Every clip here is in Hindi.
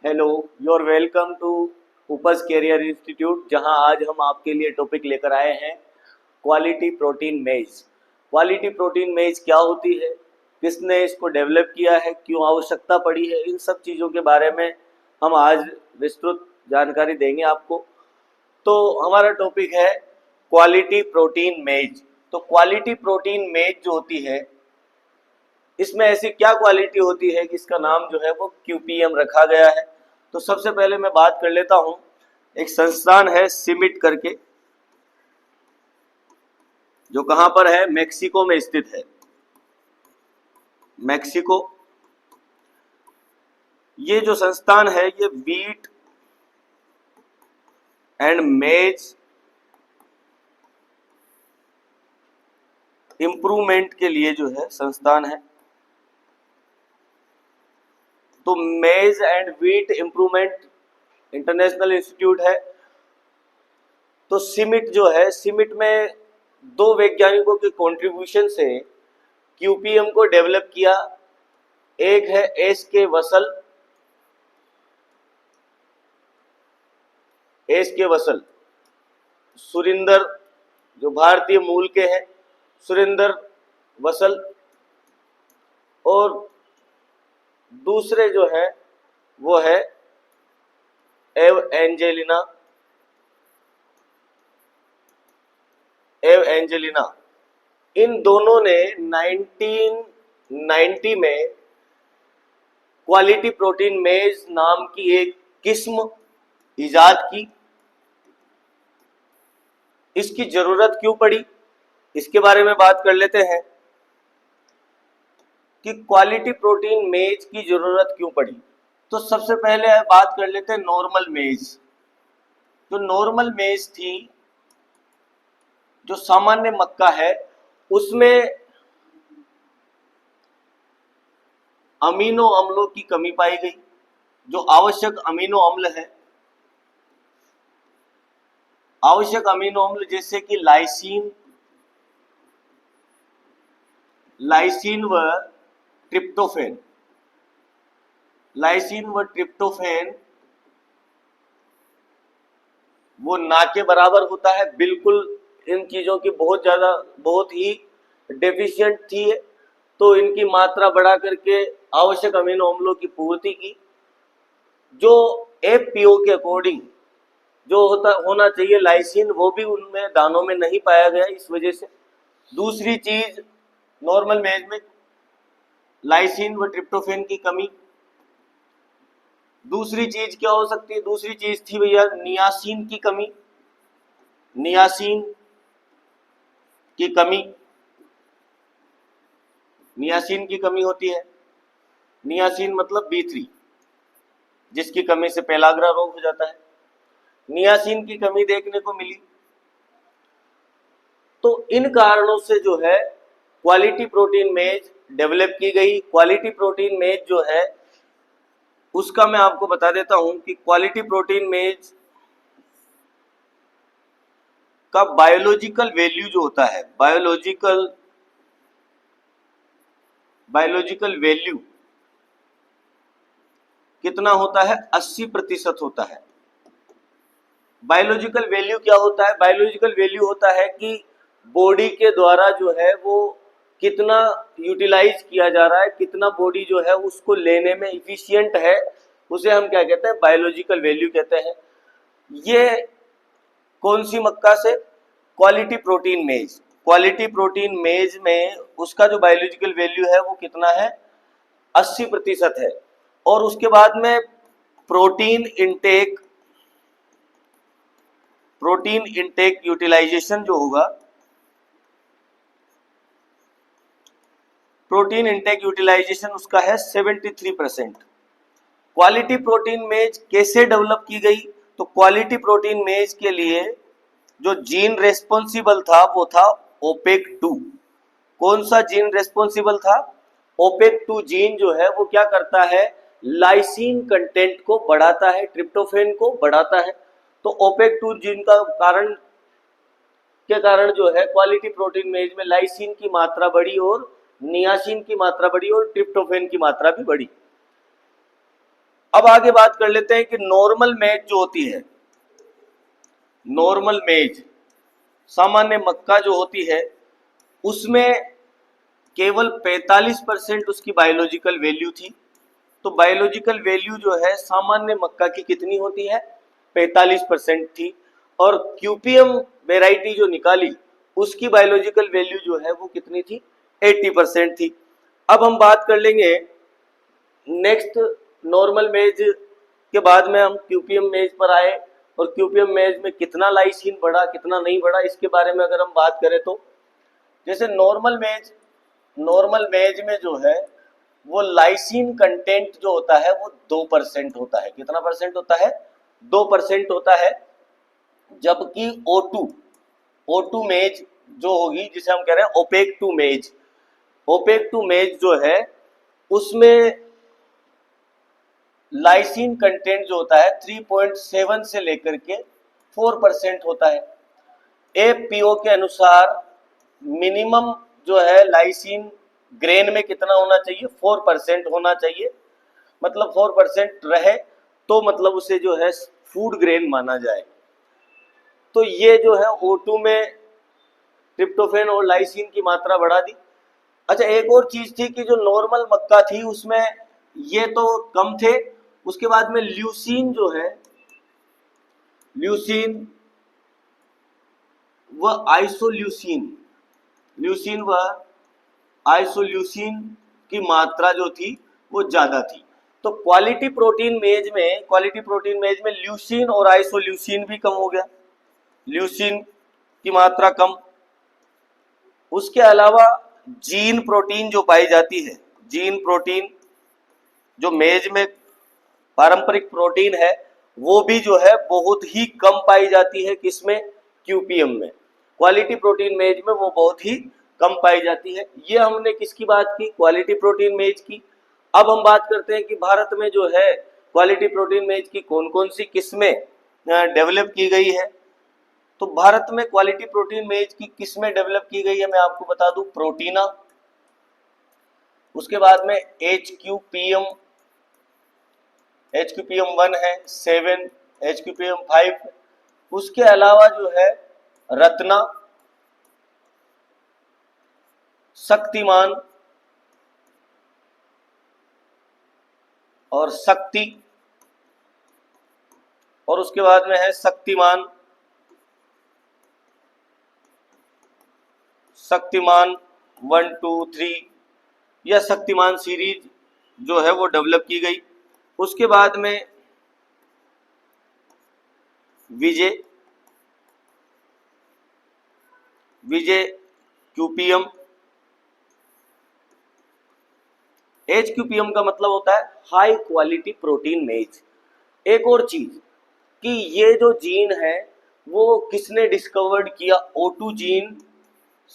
Hello, you are welcome to Upas career institute. जहां आज हम आपके लिए टॉपिक लेकर आए हैं quality protein maize. Quality protein maize क्या होती है, किसने इसको डेवलप किया है, क्यों आवश्यकता पड़ी है, इन सब चीज़ों के बारे में हम आज विस्तृत जानकारी देंगे आपको। तो हमारा टॉपिक है क्वालिटी प्रोटीन मेज। तो क्वालिटी प्रोटीन मेज जो होती है, इसमें ऐसी क्या क्वालिटी होती है कि इसका नाम जो है वो क्यूपीएम रखा गया है। तो सबसे पहले मैं बात कर लेता हूं, एक संस्थान है सिमिट करके, जो कहां पर है, मेक्सिको में स्थित है। मेक्सिको। ये जो संस्थान है ये वीट एंड मेज इंप्रूवमेंट के लिए जो है संस्थान है। तो मेज and wheat improvement international institute है। तो सिमिट जो है, सिमिट में दो वैज्ञानिकों के कंट्रीब्यूशन से क्यूपीएम को डेवलप किया। एक है एस के वसल, सुरिंदर, जो भारतीय मूल के हैं, सुरिंदर वसल। और दूसरे जो है वो है एव एंजेलिना। इन दोनों ने 1990 में क्वालिटी प्रोटीन मेज नाम की एक किस्म इजाद की। इसकी जरूरत क्यों पड़ी, इसके बारे में बात कर लेते हैं कि क्वालिटी प्रोटीन मेज की जरूरत क्यों पड़ी। तो सबसे पहले बात कर लेते हैं नॉर्मल मेज। जो नॉर्मल मेज थी, जो सामान्य मक्का है, उसमें अमीनो अम्लों की कमी पाई गई। जो आवश्यक अमीनो अम्ल है, आवश्यक अमीनो अम्ल जैसे कि लाइसिन व ट्रिप्टोफेन। लाइसिन व ट्रिप्टोफेन वो ना के बराबर होता है, बिल्कुल इन चीजों की बहुत ही डेफिशिएंट थी। तो इनकी मात्रा बढ़ा करके आवश्यक अमीनो अम्लों की पूर्ति की। जो एफपीओ के अकॉर्डिंग जो होना चाहिए लाइसिन, वो भी उनमें दानों में नहीं पाया गया। इस वजह से दूसरी चीज, नॉर्मल मेज में लाइसिन व ट्रिप्टोफेन की कमी। दूसरी चीज क्या हो सकती है, दूसरी चीज थी भैया नियासिन की कमी। नियासिन की कमी, नियासिन की कमी होती है। नियासिन मतलब B3, जिसकी कमी से पेलाग्रा रोग हो जाता है। नियासिन की कमी देखने को मिली। तो इन कारणों से जो है क्वालिटी प्रोटीन मेज डेवलप की गई। क्वालिटी प्रोटीन मेज जो है उसका मैं आपको बता देता हूं कि क्वालिटी प्रोटीन मेज का बायोलॉजिकल वैल्यू जो होता है, बायोलॉजिकल वैल्यू कितना होता है, 80% होता है। बायोलॉजिकल वैल्यू क्या होता है, बायोलॉजिकल वैल्यू होता है कि बॉडी के द्वारा जो है वो कितना यूटिलाइज किया जा रहा है, कितना बॉडी जो है उसको लेने में इफिशिएंट है, उसे हम क्या कहते हैं, बायोलॉजिकल वैल्यू कहते हैं। ये कौन सी मक्का से, quality protein maize. Quality protein मेज में उसका जो बायोलॉजिकल वैल्यू है वो कितना है, 80% है। और उसके बाद में प्रोटीन इंटेक यूटिलाइजेशन जो होगा, प्रोटीन इंटेक यूटिलाइजेशन उसका है 73%। क्वालिटी प्रोटीन मेज कैसे डेवलप की गई, तो क्वालिटी प्रोटीन मेज के लिए जो जीन रेस्पॉन्सिबल था वो था OPEC2। कौन सा जीन रेस्पॉन्सिबल था, OPEC2 जीन जो है वो क्या करता है, लाइसिन कंटेंट को बढ़ाता है, ट्रिप्टोफेन को बढ़ाता है। तो OPEC2 जीन के कारण जो है क्वालिटी प्रोटीन मेज में लाइसिन की मात्रा बढ़ी और नियासिन की मात्रा बढ़ी और ट्रिप्टोफेन की मात्रा भी बढ़ी। अब आगे बात कर लेते हैं कि नॉर्मल मेज जो होती है, नॉर्मल मेज सामान्य मक्का जो होती है उसमें केवल 45% उसकी बायोलॉजिकल वैल्यू थी। तो बायोलॉजिकल वैल्यू जो है सामान्य मक्का की कितनी होती है, 45% थी। और क्यूपीएम वेराइटी जो निकाली उसकी बायोलॉजिकल वैल्यू जो है वो कितनी थी, 80% थी। अब हम बात कर लेंगे नेक्स्ट, नॉर्मल मेज के बाद में हम क्यूपीएम मेज पर आए, और क्यूपीएम मेज में कितना लाइसिन बढ़ा कितना नहीं बढ़ा इसके बारे में अगर हम बात करें तो जैसे नॉर्मल मेज में जो है वो लाइसिन कंटेंट जो होता है वो 2% होता है। कितना परसेंट होता है, 2% होता है। जबकि O2 मेज जो होगी जिसे हम कह रहे हैं ओपेक टू मेज जो है उसमें लाइसिन कंटेंट जो होता है 3.7 से लेकर के 4% होता है। एपीओ के अनुसार मिनिमम जो है लाइसिन ग्रेन में कितना होना चाहिए, 4% होना चाहिए। मतलब 4% रहे तो मतलब उसे जो है फूड ग्रेन माना जाए। तो ये जो है O2 में ट्रिप्टोफेन और लाइसिन की मात्रा बढ़ा दी। अच्छा, एक और चीज थी कि जो नॉर्मल मक्का थी उसमें ये तो कम थे, उसके बाद में ल्यूसीन जो है, ल्यूसीन व आइसोल्यूसिन की मात्रा जो थी वो ज्यादा थी। तो क्वालिटी प्रोटीन मेज में ल्यूसीन और आइसोल्यूसिन भी कम हो गया, ल्यूसीन की मात्रा कम। उसके अलावा जीन प्रोटीन जो पाई जाती है, जीन प्रोटीन जो मेज में पारंपरिक प्रोटीन है वो भी जो है बहुत ही कम पाई जाती है। किसमें, क्यूपीएम में। क्वालिटी प्रोटीन मेज में वो बहुत ही कम पाई जाती है। ये हमने किसकी बात की, क्वालिटी प्रोटीन मेज की। अब हम बात करते हैं कि भारत में जो है क्वालिटी प्रोटीन मेज की कौन कौन सी किस्में डेवलप की गई है। तो भारत में क्वालिटी प्रोटीन मेज की किस्में डेवलप की गई है, मैं आपको बता दूं, प्रोटीना, उसके बाद में HQPM1 है, 7, HQPM5, उसके अलावा जो है रत्ना, शक्तिमान और शक्ति, और उसके बाद में है शक्तिमान 1, 2, 3, यह शक्तिमान सीरीज जो है वो डेवलप की गई। उसके बाद में विजय क्यूपीएम। HQPM का मतलब होता है हाई क्वालिटी प्रोटीन मेज। एक और चीज कि ये जो जीन है वो किसने डिस्कवर्ड किया, O2 जीन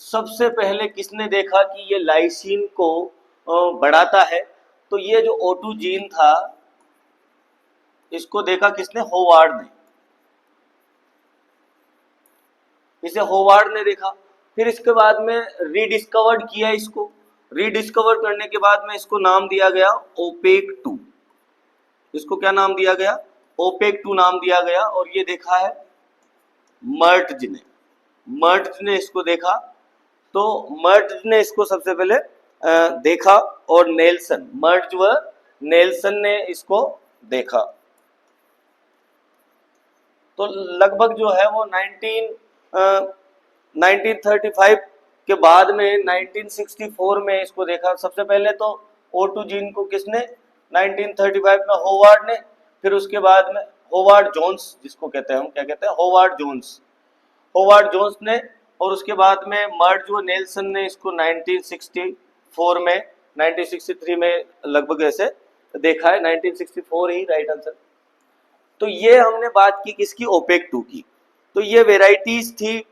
सबसे पहले किसने देखा कि ये लाइसिन को बढ़ाता है। तो ये जो O2 जीन था इसको देखा किसने, होवार्ड ने, इसे होवार्ड ने देखा। फिर इसके बाद में रीडिस्कवर्ड किया, इसको रीडिस्कवर करने के बाद में इसको नाम दिया गया ओपेक 2। इसको क्या नाम दिया गया, ओपेक 2 नाम दिया गया। और ये देखा है मर्ट्ज ने इसको देखा। तो मर्ट्ज ने इसको सबसे पहले देखा और मर्ट्ज व नेल्सन ने इसको देखा। तो लगभग जो है वो 1935 के बाद में 1964 में इसको देखा। सबसे पहले तो O2 जीन को किसने, 1935 में होवार्ड ने, फिर उसके बाद में होवार्ड जोन्स, जिसको कहते हैं हम क्या कहते हैं, होवार्ड जोन्स ने, और उसके बाद में मर्ज व नेल्सन ने इसको 1964 में 1963 में लगभग ऐसे देखा है, 1964 ही राइट आंसर। तो ये हमने बात की किसकी, ओपेक 2 की। तो ये वेराइटीज थी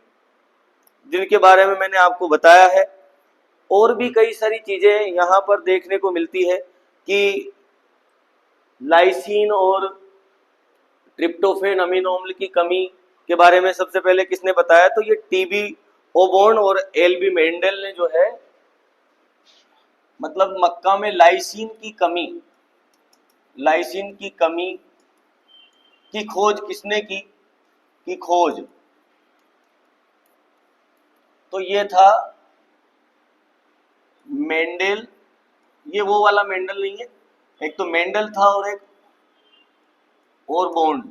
जिनके बारे में मैंने आपको बताया है। और भी कई सारी चीजें यहाँ पर देखने को मिलती है कि लाइसिन और ट्रिप्टोफेन अमीनो अम्ल की कमी के बारे में सबसे पहले किसने बताया, तो ये टीबी ओबोर्न और एलबी मेंडल ने जो है, मतलब मक्का में लाइसिन की कमी लाइसिन की कमी की खोज किसने की खोज, तो ये था मेंडल। ये वो वाला मेंडल नहीं है, एक तो मेंडल था और एक और बॉन्ड।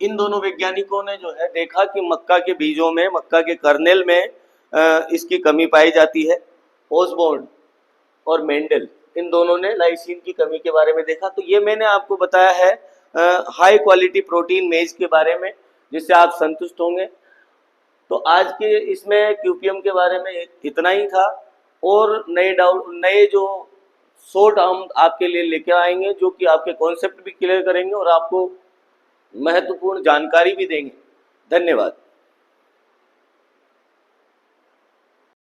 इन दोनों वैज्ञानिकों ने जो है देखा कि मक्का के बीजों में, मक्का के कर्नेल में इसकी कमी पाई जाती है। ओसबॉर्न और मेंडल, इन दोनों ने लाइसिन की कमी के बारे में देखा। तो ये मैंने आपको बताया है हाई क्वालिटी प्रोटीन मेज के बारे में, जिससे आप संतुष्ट होंगे। तो आज के इसमें क्यूपीएम के बारे में इतना ही था, और नए जो शॉर्ट हम आपके लिए लेके आएंगे, जो कि आपके कॉन्सेप्ट भी क्लियर करेंगे और आपको महत्वपूर्ण जानकारी भी देंगे। धन्यवाद।